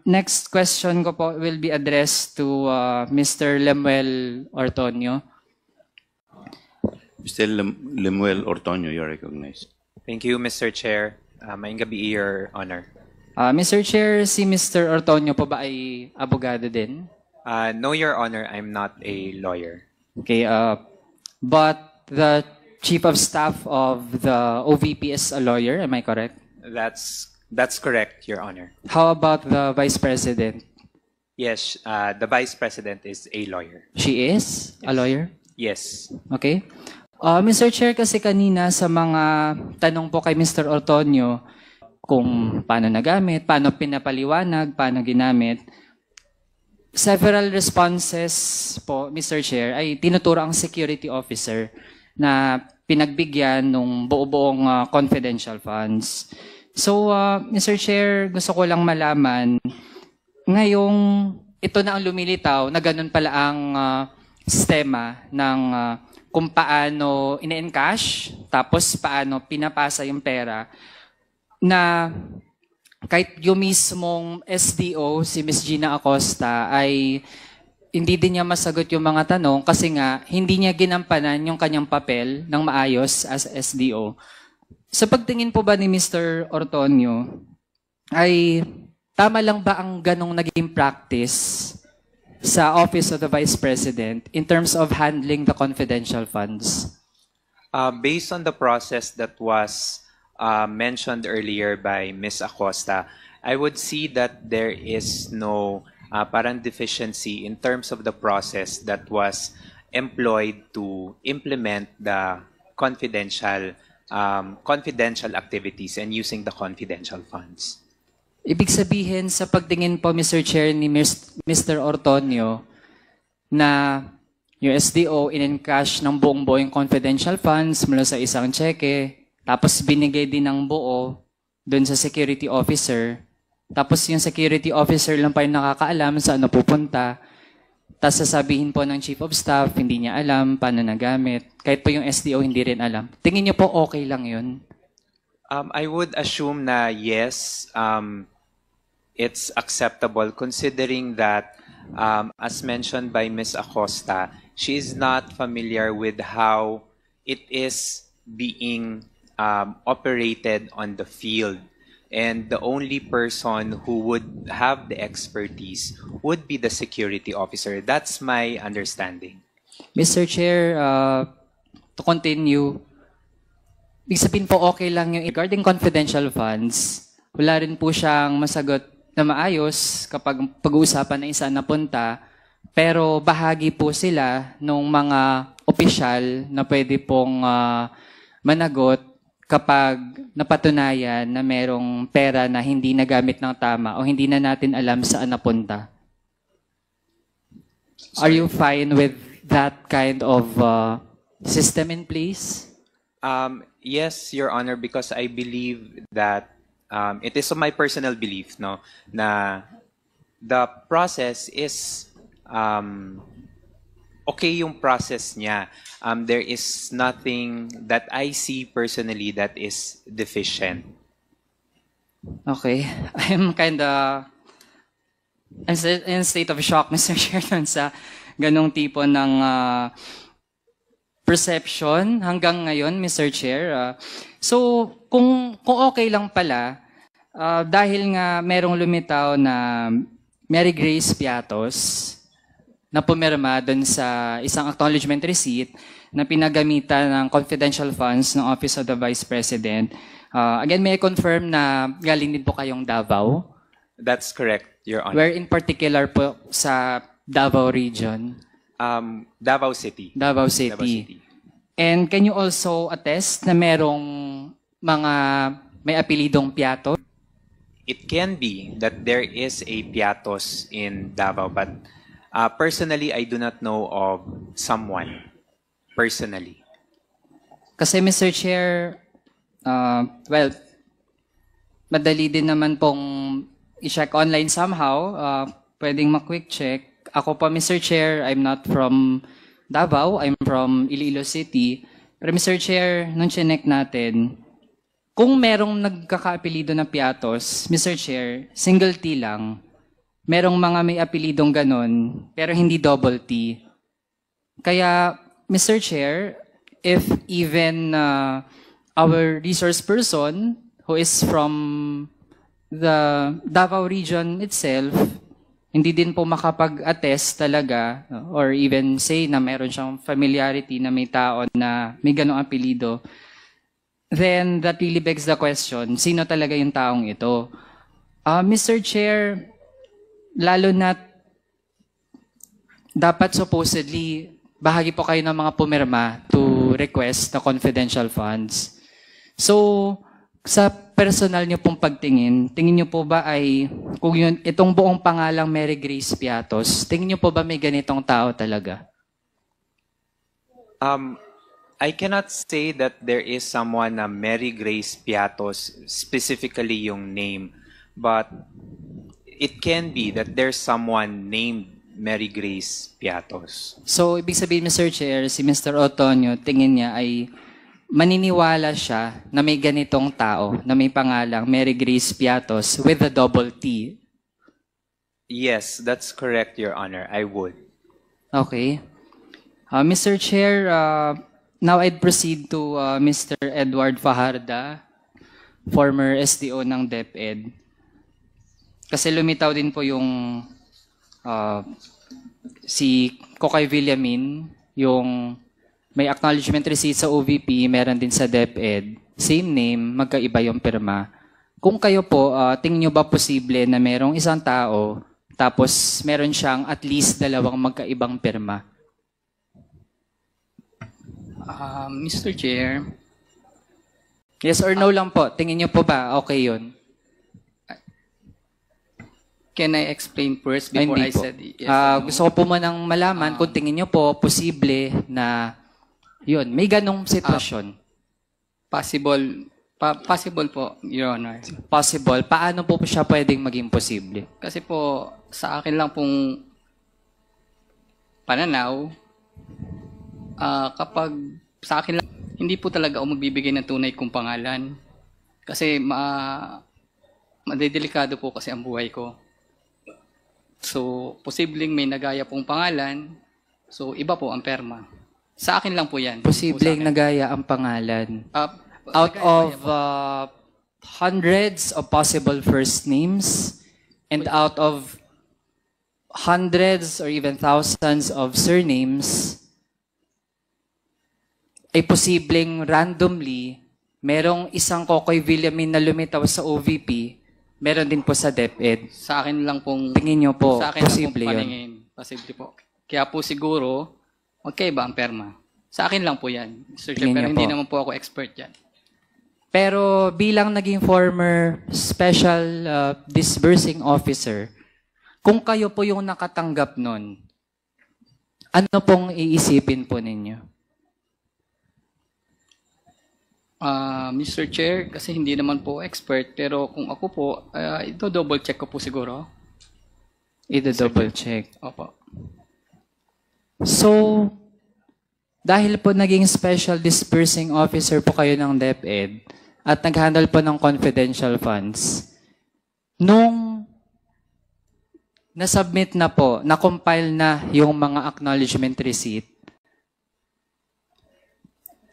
Next question ko po will be addressed to Mr. Lemuel Ortonio. Mr. Lemuel Ortonio, you're recognized. Thank you, Mr. Chair. Maayong gabi, Your Honor. Mr. Chair, si Mr. Ortonio po ba ay abogado din? No, Your Honor, I'm not a lawyer. Okay, but the Chief of Staff of the OVP is a lawyer, am I correct? That's correct, Your Honor. How about the Vice President? Yes, the Vice President is a lawyer. She is a lawyer? Yes. Okay. Mr. Chair, kasi kanina sa mga tanong po kay Mr. Ortonio kung paano nagamit, paano pinapaliwanag, paano ginamit, several responses po, Mr. Chair, ay tinuturo ang security officer na pinagbigyan ng buo-buong confidential funds. So, Mr. Chair, gusto ko lang malaman, ngayong ito na ang lumilitaw na ganun pala ang sistema ng kung paano ine-encash, tapos paano pinapasa yung pera, na kahit yung mismong SDO, si Ms. Gina Acosta, ay hindi din niya masagot yung mga tanong kasi nga hindi niya ginampanan yung kanyang papel ng maayos as SDO. Sa pagtingin po ba ni Mr. Ortonio, ay tama lang ba ang ganong naging practice sa Office of the Vice President in terms of handling the confidential funds? Based on the process that was mentioned earlier by Ms. Acosta, I would see that there is no parang deficiency in terms of the process that was employed to implement the confidential activities and using the confidential funds. Ibig sabihin sa pagtingin po, Mr. Chair, ni Mr. Ortonio, na yung SDO in-encash ng buong-buo yung confidential funds mula sa isang cheque, tapos binigay din ng buo dun sa security officer, tapos yung security officer lang pa yung nakakaalam saan napupunta, tapos sasabihin po ng Chief of Staff, hindi niya alam paano nagamit, kahit po yung SDO hindi rin alam. Tingin niyo po okay lang yun? I would assume na yes, it's acceptable considering that, as mentioned by Ms. Acosta, she is not familiar with how it is being operated on the field. And the only person who would have the expertise would be the security officer. That's my understanding. Mr. Chair, to continue, ibig sabihin po okay lang yung regarding confidential funds, wala rin po siyang masagot na maayos kapag pag-uusapan na isa napunta, pero bahagi po sila ng mga opisyal na pwede pong managot kapag napatunayan na merong pera na hindi nagamit ng tama o hindi na natin alam saan napunta. Are you fine with that kind of system in place? Yes, Your Honor, because I believe that it is my personal belief, no, na the process is okay yung process niya. There is nothing that I see personally that is deficient. Okay. I'm in state of shock, Mr. Chair, sa ganong tipo ng perception hanggang ngayon, Mr. Chair. So, kung okay lang pala, dahil nga merong lumitaw na Mary Grace Piatos na pumirma doon sa isang acknowledgement receipt na pinagamitan ng confidential funds ng Office of the Vice President. Again, may I confirm na galing din po kayong Davao? That's correct, Your Honor. Where in particular po sa Davao region? Davao City. Davao City. And can you also attest na merong mga may apelidong Piatos? It can be that there is a Piatos in Davao, but personally, I do not know of someone. Personally. Kasi Mr. Chair, well, madali din naman pong i-check online somehow. Pwedeng ma-quick check. Ako po, Mr. Chair, I'm not from Davao. I'm from Iloilo City. Pero Mr. Chair, nung chinek natin, kung merong nagkakaapelido na Piatos, Mr. Chair, single T lang, merong mga may apelidong ganon, pero hindi double T. Kaya, Mr. Chair, if even our resource person who is from the Davao region itself, hindi din po makapag-attest talaga or even say na meron siyang familiarity na may tao na may ganong apelido, then that really begs the question, sino talaga yung taong ito? Mr. Chair, lalo na dapat supposedly bahagi po kayo ng mga pumirma to request the confidential funds. So, sa personal niyo pong pagtingin, tingin niyo po ba ay, kung yun, itong buong pangalang Mary Grace Piatos, tingin niyo po ba may ganitong tao talaga? I cannot say that there is someone na Mary Grace Piatos, specifically yung name, but it can be that there's someone named Mary Grace Piatos. So, ibig sabihin, Mr. Chair, si Mr. Otonio, tingin niya ay maniniwala siya na may ganitong tao, na may pangalang Mary Grace Piatos with a double T. Yes, that's correct, Your Honor. I would. Okay. Mr. Chair, now I'd proceed to Mr. Edward Fajarda, former SDO ng DepEd. Kasi lumitaw din po yung si Kokay Villamin, yung may acknowledgement receipt sa OVP, meron din sa DepEd. Same name, magkaiba yung pirma. Kung kayo po, tingin nyo ba posible na merong isang tao, tapos meron siyang at least dalawang magkaibang pirma? Mr. Chair, Yes or no lang po. Tingin nyo po ba okay yun? can I explain first Ay, before hindi I po. said yes or no? Gusto ko po manang malaman kung tingin nyo po posible na yun, may ganong sitwasyon. Possible po, Your Honor. Possible. Paano po siya pwedeng maging posible? Kasi po, sa akin lang pong pananaw, kapag sa akin lang, hindi po talaga ako magbibigay ng tunay kong pangalan. Kasi madedelikado po kasi ang buhay ko. So, posibleng may nagaya pong pangalan, so iba po ang perma. Sa akin lang po yan. Posibleng Po sa akin. nagaya ang pangalan. Out nagaya of po yan. hundreds of possible first names and out of hundreds or even thousands of surnames, ay posibleng randomly merong isang Kokoy Villamin na lumitaw sa OVP, meron din po sa DepEd. Sa akin lang pong Tingin nyo po, sa akin lang posible pong yun? paningin. Posible po. Kaya po siguro, magkaiba ang perma. Sa akin lang po yan, Mr. Chair, Tingin pero niyo hindi po. naman po ako expert yan. Pero bilang naging former special disbursing officer, kung kayo po yung nakatanggap nun, ano pong iisipin po ninyo? Mr. Chair, kasi hindi naman po expert, pero kung ako po, ito double check ko po siguro. Ida-double check. Opo. So, dahil po naging special disbursing officer po kayo ng DepEd at nag-handle po ng confidential funds, nung nasubmit na po, na-compile na yung mga acknowledgement receipt,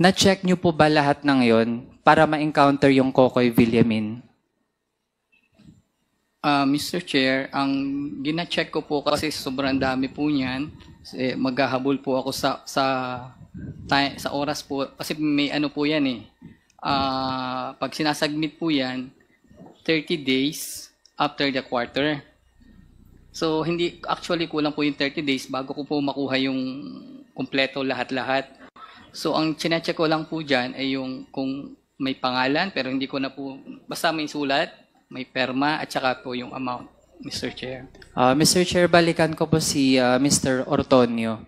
na-check nyo po ba lahat ng yon para ma-encounter yung Kokoy Villamin? Mr. Chair, ang gina-check ko po kasi sobrang dami po niyan. Maghahabol po ako sa oras po kasi may ano po yan eh. Pag sinasubmit po yan, 30 days after the quarter. So hindi actually kulang po yung 30 days bago ko po makuha yung kumpleto lahat-lahat. So ang chine-check ko lang po diyan ay yung kung may pangalan pero hindi ko na po basta may sulat, may perma at saka po yung amount, Mr. Chair. Mr. Chair, balikan ko po si Mr. Ortonio.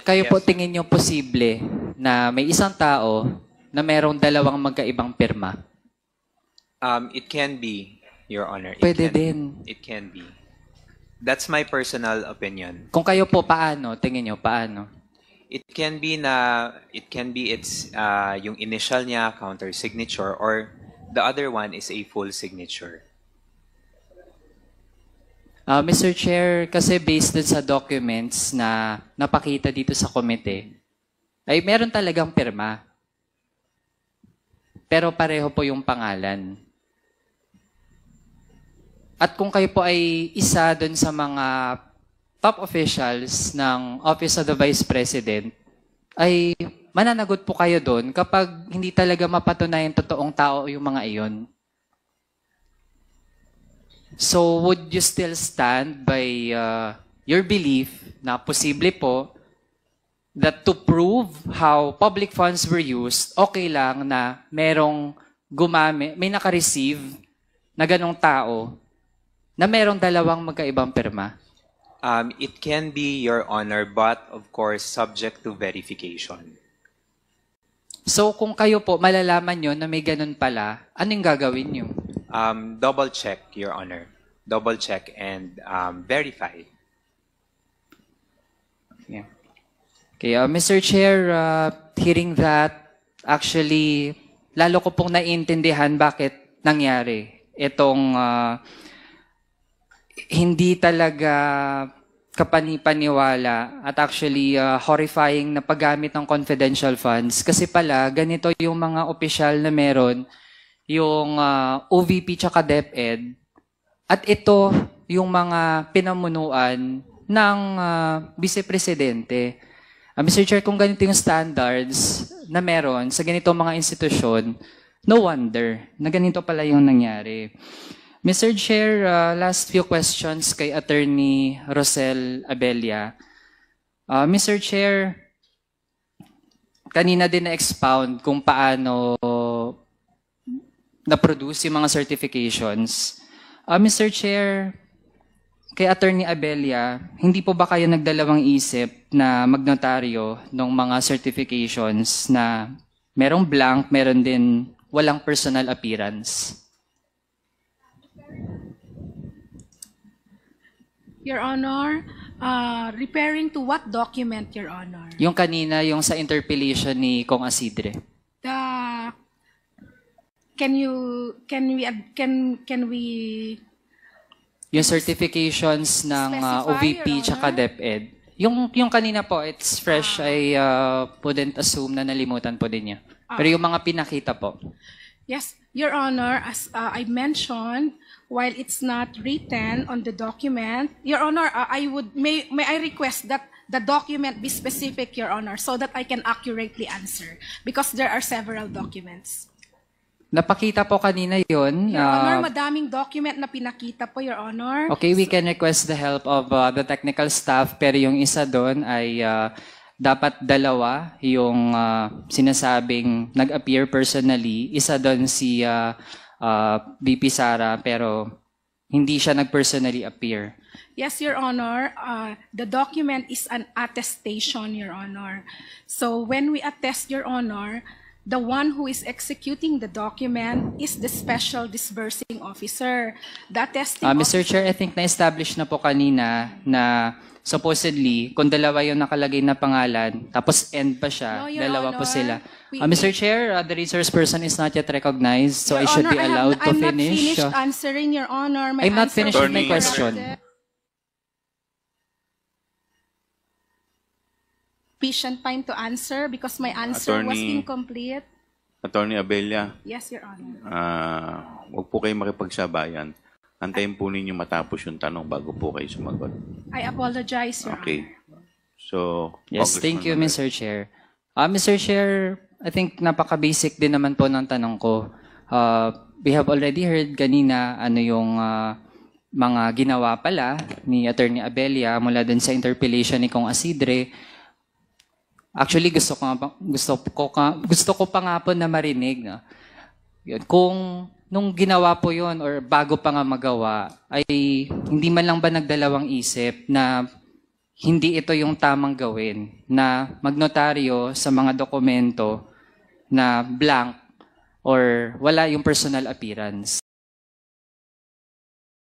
Kayo po tingin nyo posible na may isang tao na merong dalawang magkaibang pirma? It can be, Your Honor. It Pwede can- din. It can be. That's my personal opinion. Kung kayo po, paano? Tingin nyo, paano? It can be its yung initial niya, counter signature, or the other one is a full signature. Mr. Chair, kasi based dun sa documents na napakita dito sa komite, ay meron talagang pirma. Pero pareho po yung pangalan. At kung kayo po ay isa dun sa mga top officials ng Office of the Vice President, ay mananagot po kayo doon kapag hindi talaga mapatunayan totoong tao yung mga iyon. So, would you still stand by your belief na posible po that to prove how public funds were used, okay lang na merong gumamit, may naka-receive na ganong tao na merong dalawang magkaibang pirma? It can be, Your Honor, but of course, subject to verification. So kung kayo po malalaman nyo na may ganun pala, anong gagawin nyo? Double check, Your Honor. Double check and verify. Yeah. Okay, Mr. Chair, hearing that, actually, lalo ko pong naiintindihan bakit nangyari itong hindi talaga kapanipaniwala at actually horrifying na paggamit ng confidential funds. Kasi pala, ganito yung mga opisyal na meron, yung OVP tsaka DepEd, at ito yung mga pinamunuan ng Vice-Presidente. Mr. Chair, kung ganito yung standards na meron sa ganitong mga institusyon, no wonder na ganito pala yung nangyari. Mr. Chair, last few questions kay Attorney Rosel Abella. Mr. Chair, kanina din na-expound kung paano na-produce yung mga certifications. Mr. Chair, kay Attorney Abella, hindi po ba kayo nagdalawang isip na magnotaryo ng mga certifications na merong blank, meron din walang personal appearance? Your Honor, referring to what document, Your Honor? Yung kanina, yung sa interpellation ni Kong Asidre. Can we Yung certifications ng Specify, OVP Your tsaka Honor? DepEd. Yung kanina po, it's fresh. I wouldn't assume na nalimutan po din niya. Pero yung mga pinakita po. Yes, Your Honor, as I mentioned, while it's not written on the document, Your Honor, may I request that the document be specific, Your Honor, so that I can accurately answer, because there are several documents. Napakita po kanina yun. Your Honor, madaming document na pinakita po, Your Honor. Okay, we can request the help of the technical staff, pero yung isa doon ay dapat dalawa yung sinasabing nag-appear personally. Isa doon si VP Sara, pero hindi siya nag-personally appear. Yes, Your Honor. The document is an attestation, Your Honor. So when we attest, Your Honor, the one who is executing the document is the special disbursing officer. The attesting Mr. Chair, I think na-establish na po kanina na supposedly, kung dalawa yung nakalagay na pangalan, tapos end pa siya, No, Your dalawa po Honor. sila. We- Mr. Chair, the resource person is not yet recognized, so I Your should Honor, be allowed to I'm not finish. finished answering, Your Honor. My I'm not answer finished was with my question. corrected. Sufficient time to answer because my answer was Attorney- incomplete. Attorney Abella, Yes, Your Honor. huwag po kayo makipagsabayan. Antayin po ninyo matapos yung tanong bago po kayo sumagot. I apologize, Your Okay. Honor. So, Yes, thank you, Congressman Mr. Chair. Mr. Chair, I think napaka-basic din naman po ng tanong ko. We have already heard kanina ano yung mga ginawa pala ni Attorney Abella mula dun sa interpellation ni Kong Asidre. Actually, gusto ko pa nga po na marinig. No? Yun, kung nung ginawa po yon or bago pa nga magawa, ay hindi man lang ba nagdalawang isip na hindi ito yung tamang gawin, na magnotaryo sa mga dokumento na blank or wala yung personal appearance.